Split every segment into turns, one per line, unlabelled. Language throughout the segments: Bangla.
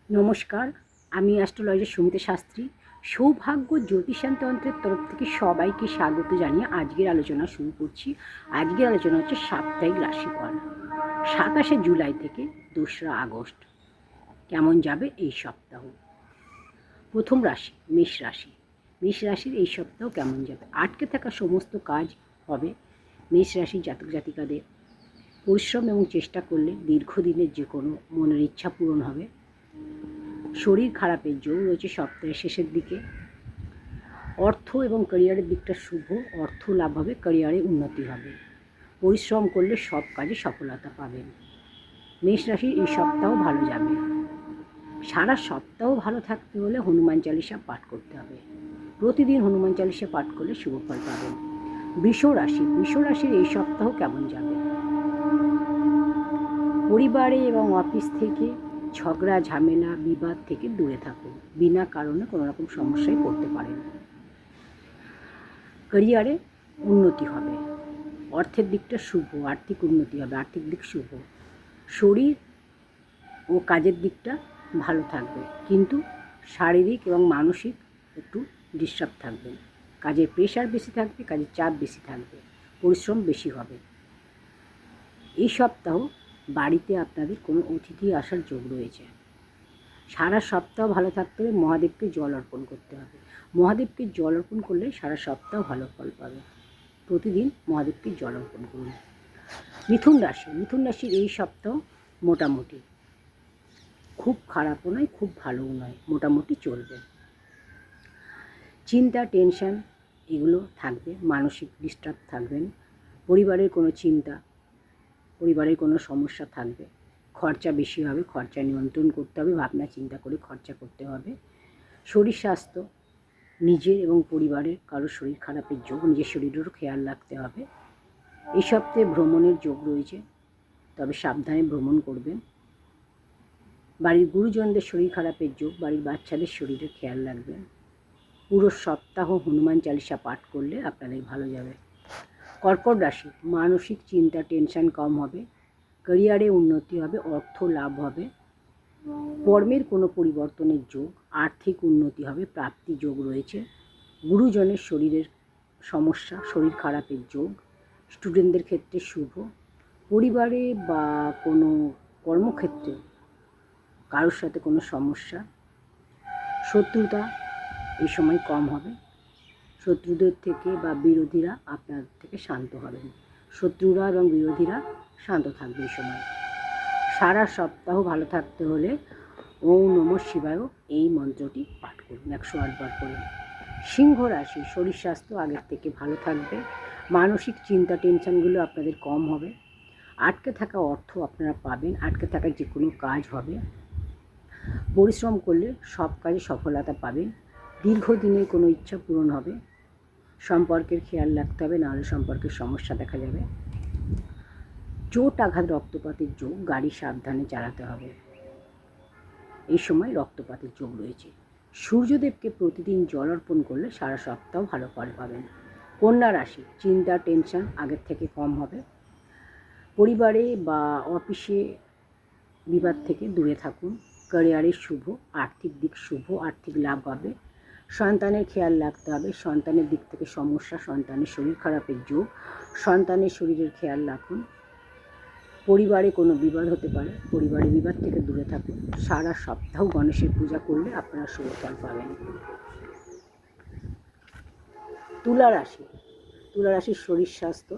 নমস্কার, আমি অ্যাস্ট্রোলজার সুমিতা শাস্ত্রী। সৌভাগ্য জ্যোতিষান্তন্ত্রের তরফ থেকে সবাইকে স্বাগত জানিয়ে আজকের আলোচনা শুরু করছি। আজকের আলোচনা হচ্ছে সাপ্তাহিক রাশিফল 27শে জুলাই থেকে 2রা আগস্ট। কেমন যাবে এই সপ্তাহ? প্রথম রাশি মেষ রাশি। মেষ রাশির এই সপ্তাহ কেমন যাবে? আটকে থাকা সমস্ত কাজ হবে। মেষ রাশির জাতক জাতিকাদের পরিশ্রম এবং চেষ্টা করলে দীর্ঘদিনের যে কোনো মনের ইচ্ছা পূরণ হবে। শরীর খারাপের জোর রয়েছে সপ্তাহের শেষের দিকে। অর্থ এবং ক্যারিয়ারের দিকটা শুভ, অর্থ লাভ হবে, ক্যারিয়ারে উন্নতি হবে। পরিশ্রম করলে সব কাজে সফলতা পাবেন। মেষ রাশির এই সপ্তাহ ভালো যাবে। সারা সপ্তাহ ভালো থাকতে হলে হনুমান চালিসা পাঠ করতে হবে। প্রতিদিন হনুমান চালিসা পাঠ করলে শুভ ফল পাবেন। বৃষ রাশি। বৃষ রাশির এই সপ্তাহ কেমন যাবে? পরিবারে এবং অফিস থেকে ঝগড়া ঝামেলা বিবাদ থেকে দূরে থাকুন। বিনা কারণে কোনো রকম সমস্যায় পড়তে পারেন। ক্যারিয়ারে উন্নতি হবে, অর্থের দিকটা শুভ, আর্থিক উন্নতি হবে, আর্থিক দিক শুভ। শরীর ও কাজের দিকটা ভালো থাকবে, কিন্তু শারীরিক এবং মানসিক একটু ডিস্টার্ব থাকবে। কাজের প্রেশার বেশি থাকবে, কাজের চাপ বেশি থাকবে, পরিশ্রম বেশি হবে। এই সপ্তাহ বাড়িতে আপনাদের কোনো অতিথি আসার যোগ রয়েছে। সারা সপ্তাহ ভালো থাকতে হলে মহাদেবকে জল অর্পণ করতে হবে। মহাদেবকে জল অর্পণ করলে সারা সপ্তাহ ভালো ফল পাবে। প্রতিদিন মহাদেবকে জল অর্পণ করুন। মিথুন রাশি। মিথুন রাশির এই সপ্তাহ মোটামুটি, খুব খারাপও নয়, খুব ভালোও নয়, মোটামুটি চলবে। চিন্তা টেনশন এগুলো থাকবে, মানসিক ডিস্টার্ব থাকবেন। পরিবারের কোনো চিন্তা, পরিবারের কোনো সমস্যা থাকবে। খরচা বেশি হবে, খরচা নিয়ন্ত্রণ করতে হবে, ভাবনা চিন্তা করে খরচা করতে হবে। শরীর স্বাস্থ্য, নিজের এবং পরিবারের কারো শরীর খারাপের যোগ, নিজের শরীরেরও খেয়াল রাখতে হবে। এই সপ্তাহে ভ্রমণের যোগ রয়েছে, তবে সাবধানে ভ্রমণ করবেন। বাড়ির গুরুজনদের শরীর খারাপের যোগ, বাড়ির বাচ্চাদের শরীরের খেয়াল রাখবেন। পুরো সপ্তাহ হনুমান চালিসা পাঠ করলে আপনাদের ভালো যাবে। কর্কট রাশি। মানসিক চিন্তা টেনশন কম হবে, ক্যারিয়ারে উন্নতি হবে, অর্থ লাভ হবে। কর্মের কোনো পরিবর্তনের যোগ, আর্থিক উন্নতি হবে, প্রাপ্তি যোগ রয়েছে। গুরুজনের শরীরের সমস্যা, শরীর খারাপের যোগ, স্টুডেন্টদের ক্ষেত্রে শুভ। পরিবারে বা কোনো কর্মক্ষেত্রে কারোর সাথে কোনো সমস্যা, শত্রুতা এই সময় কম হবে। শত্রুদের থেকে বা বিরোধীরা আপনার থেকে শান্ত হবেন। শত্রুরা এবং বিরোধীরা শান্ত থাকবে এই সময়। সারা সপ্তাহ ভালো থাকতে হলে ওম নমঃ শিবায় এই মন্ত্রটি পাঠ করুন 108 বার করে। সিংহ রাশি। শরীর স্বাস্থ্য আগের থেকে ভালো থাকবে, মানসিক চিন্তা টেনশনগুলো আপনাদের কম হবে। আটকে থাকা অর্থ আপনারা পাবেন, আটকে থাকা যে কোনো কাজ হবে। পরিশ্রম করলে সব কাজে সফলতা পাবেন। দীর্ঘদিনের কোনো ইচ্ছা পূরণ হবে। সম্পর্কের খেয়াল রাখতে হবে, নাহলে সম্পর্কের সমস্যা দেখা যাবে। চোট আঘাত রক্তপাতের যোগ, গাড়ি সাবধানে চালাতে হবে। এই সময় রক্তপাতের যোগ রয়েছে। সূর্যদেবকে প্রতিদিন জল অর্পণ করলে সারা সপ্তাহ ভালো ফল পাবেন। কন্যা রাশি। চিন্তা টেনশন আগের থেকে কম হবে। পরিবারে বা অফিসে বিবাদ থেকে দূরে থাকুন। ক্যারিয়ারে শুভ, আর্থিক দিক শুভ, আর্থিক লাভ হবে। সন্তানের খেয়াল রাখতে হবে, সন্তানের দিক থেকে সমস্যা, সন্তানের শরীর খারাপের যোগ, সন্তানের শরীরের খেয়াল রাখুন। পরিবারে কোনো বিবাদ হতে পারে, পরিবারে বিবাদ থেকে দূরে থাকুন। সারা সপ্তাহ গণেশের পূজা করলে আপনারা শুভ ফল পাবেন। তুলা রাশি। তুলা রাশির শরীর স্বাস্থ্য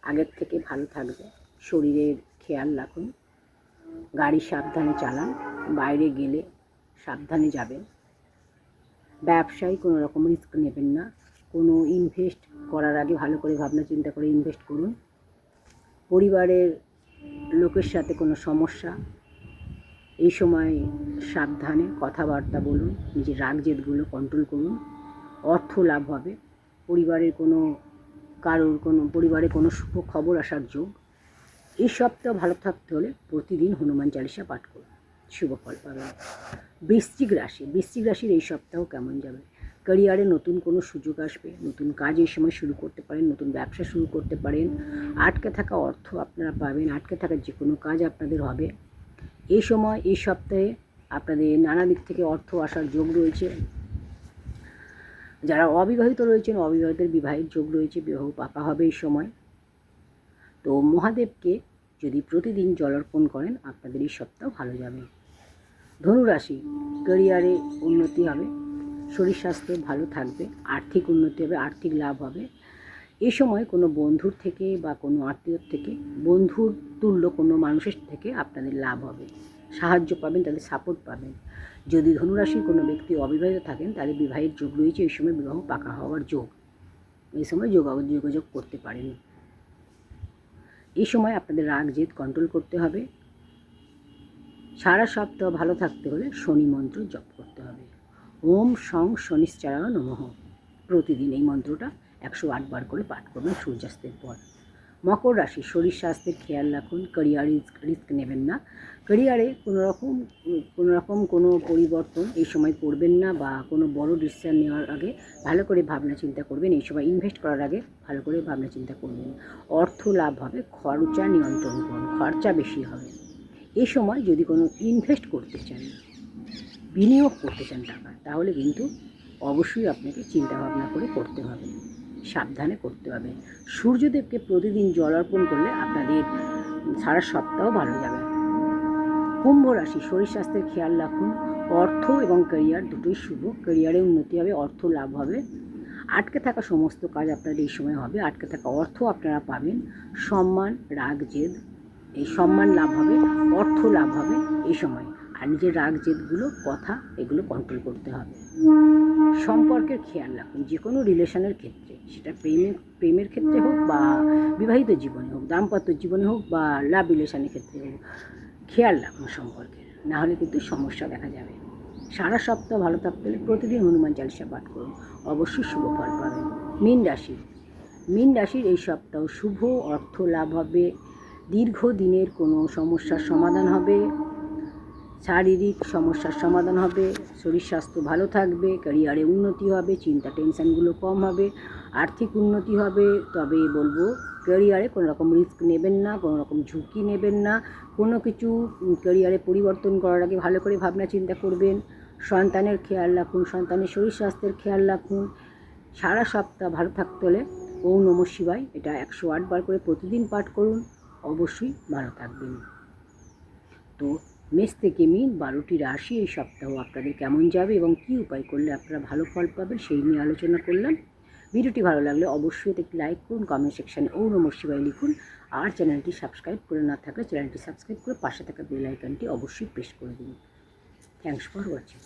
আগের থেকে ভালো থাকবে, শরীরের খেয়াল রাখুন। গাড়ি সাবধানে চালান, বাইরে গেলে সাবধানে যাবেন। ব্যবসায় কোনো রকম রিস্ক নেবেন না। কোনো ইনভেস্ট করার আগে ভালো করে ভাবনা চিন্তা করে ইনভেস্ট করুন। পরিবারের লোকের সাথে কোনো সমস্যা, এই সময় সাবধানে কথাবার্তা বলুন, নিজের রাগ জেদগুলো কন্ট্রোল করুন। অর্থ লাভ হবে। পরিবারের পরিবারে কোনো শুভ খবর আসার যোগ। এই সপ্তাহ ভালো থাকতে হলে প্রতিদিন হনুমান চালিসা পাঠ করুন, শুভ ফল পাবেন। বৃশ্চিক রাশি। বৃশ্চিক রাশির এই সপ্তাহ কেমন যাবে? ক্যারিয়ারে নতুন কোনো সুযোগ আসবে, নতুন কাজ এই সময় শুরু করতে পারেন, নতুন ব্যবসা শুরু করতে পারেন। আটকে থাকা অর্থ আপনারা পাবেন, আটকে থাকা যে কোনো কাজ আপনাদের হবে। এই সময় এই সপ্তাহে আপনাদের নানা দিক থেকে অর্থ আসার যোগ রয়েছে। যারা অবিবাহিত রয়েছেন, অবিবাহিতের বিবাহের যোগ রয়েছে, বিবাহ পাকা হবে এই সময়। তো মহাদেবকে যদি প্রতিদিন জল অর্পণ করেন, আপনাদের এই সপ্তাহ ভালো যাবে। ধনুরাশি, ক্যারিয়ারে উন্নতি হবে, শরীর স্বাস্থ্য ভালো থাকবে, আর্থিক উন্নতি হবে, আর্থিক লাভ হবে। এই সময় কোনো বন্ধুর থেকে বা কোনো আত্মীয়র থেকে, বন্ধুর তুল্য কোনো মানুষের থেকে আপনাদের লাভ হবে, সাহায্য পাবেন, তাদের সাপোর্ট পাবেন। যদি ধনুরাশির কোনো ব্যক্তি অবিবাহিত থাকেন, তাহলে বিবাহের যোগ রয়েছে, এই সময় বিবাহ পাকা হওয়ার যোগ, এই সময় যোগাযোগ করতে পারেন। এই সময় আপনাদের রাগ জেদ কন্ট্রোল করতে হবে। সারা সপ্তাহ ভালো থাকতে হলে শনি মন্ত্র জপ করতে হবে। ওম সং শনিশ্চরায় নমঃ, প্রতিদিন এই মন্ত্রটা 108 বার করে পাঠ করবেন সূর্যাস্তের পর। মকর রাশি, শরীর স্বাস্থ্যের খেয়াল রাখুন, ক্যারিয়ারে রিস্ক নেবেন না, ক্যারিয়ারে কোনো রকম কোনো পরিবর্তন এই সময় করবেন না, বা কোনো বড় ডিসিশন নেওয়ার আগে ভালো করে ভাবনা চিন্তা করবেন। এই সময় ইনভেস্ট করার আগে ভালো করে ভাবনা চিন্তা করবেন। অর্থ লাভ হবে, খরচা নিয়ন্ত্রণ করুন, খরচা বেশি হবে। এই সময় যদি কোনো ইনভেস্ট করতে চান, বিনিয়োগ করতে চান টাকা, তাহলে কিন্তু অবশ্যই আপনাকে চিন্তাভাবনা করে করতে হবে, সাবধানে করতে হবে। সূর্যদেবকে প্রতিদিন জল অর্পণ করলে আপনাদের সারা সপ্তাহ ভালো যাবে। কুম্ভ রাশি, শরীর স্বাস্থ্যের খেয়াল রাখুন, অর্থ এবং ক্যারিয়ার দুটোই শুভ, ক্যারিয়ারে উন্নতি হবে, অর্থ লাভ হবে। আটকে থাকা সমস্ত কাজ আপনাদের এই সময় হবে, আটকে থাকা অর্থ আপনারা পাবেন। সম্মান, রাগ জেদ, এই সম্মান লাভ হবে, অর্থ লাভ হবে এই সময়। আর নিজের রাগ জেদগুলো, কথা, এগুলো কন্ট্রোল করতে হবে। সম্পর্কের খেয়াল রাখুন, যে কোনো রিলেশনের ক্ষেত্রে, সেটা প্রেমের ক্ষেত্রে হোক, বা বিবাহিত জীবনে হোক, দাম্পত্য জীবনে হোক, বা লাভ রিলেশনের ক্ষেত্রে হোক, খেয়াল রাখুন সম্পর্কে, নাহলে কিন্তু সমস্যা দেখা যাবে। সারা সপ্তাহ ভালো থাকতে হলে প্রতিদিন হনুমান চালিসা পাঠ করুন, অবশ্যই শুভ ফল পাবেন। মীন রাশির এই সপ্তাহ শুভ, অর্থ লাভ হবে, দীর্ঘদিনের কোনো সমস্যার সমাধান হবে, শারীরিক সমস্যার সমাধান হবে, শরীর স্বাস্থ্য ভালো থাকবে, ক্যারিয়ারে উন্নতি হবে, চিন্তা টেনশানগুলো কম হবে, আর্থিক উন্নতি হবে। তবে বলবো, ক্যারিয়ারে কোনো রকম রিস্ক নেবেন না, কোনো রকম ঝুঁকি নেবেন না, কোনো কিছু ক্যারিয়ারে পরিবর্তন করার আগে ভালো করে ভাবনা চিন্তা করবেন। সন্তানের খেয়াল রাখুন, সন্তানের শরীর স্বাস্থ্যের খেয়াল রাখুন। সারা সপ্তাহ ভালো থাকতে হলে ওম নমঃ শিবায়, এটা 108 বার করে প্রতিদিন পাঠ করুন, অবশ্যই ভালো থাকবেন। তো মেষ থেকে মীন 12টি রাশি এই সপ্তাহ আপনাদের কেমন যাবে এবং কী উপায় করলে আপনারা ভালো ফল পাবেন, সেই নিয়ে আলোচনা করলাম। ভিডিওটি ভালো লাগলে অবশ্যই একটি লাইক করুন, কমেন্ট সেকশানে ওম নমঃ শিবায় লিখুন। আর চ্যানেলটি সাবস্ক্রাইব করে না থাকলে চ্যানেলটি সাবস্ক্রাইব করে পাশে থাকা বেল আইকনটি অবশ্যই প্রেস করে দিন। Thanks for watching.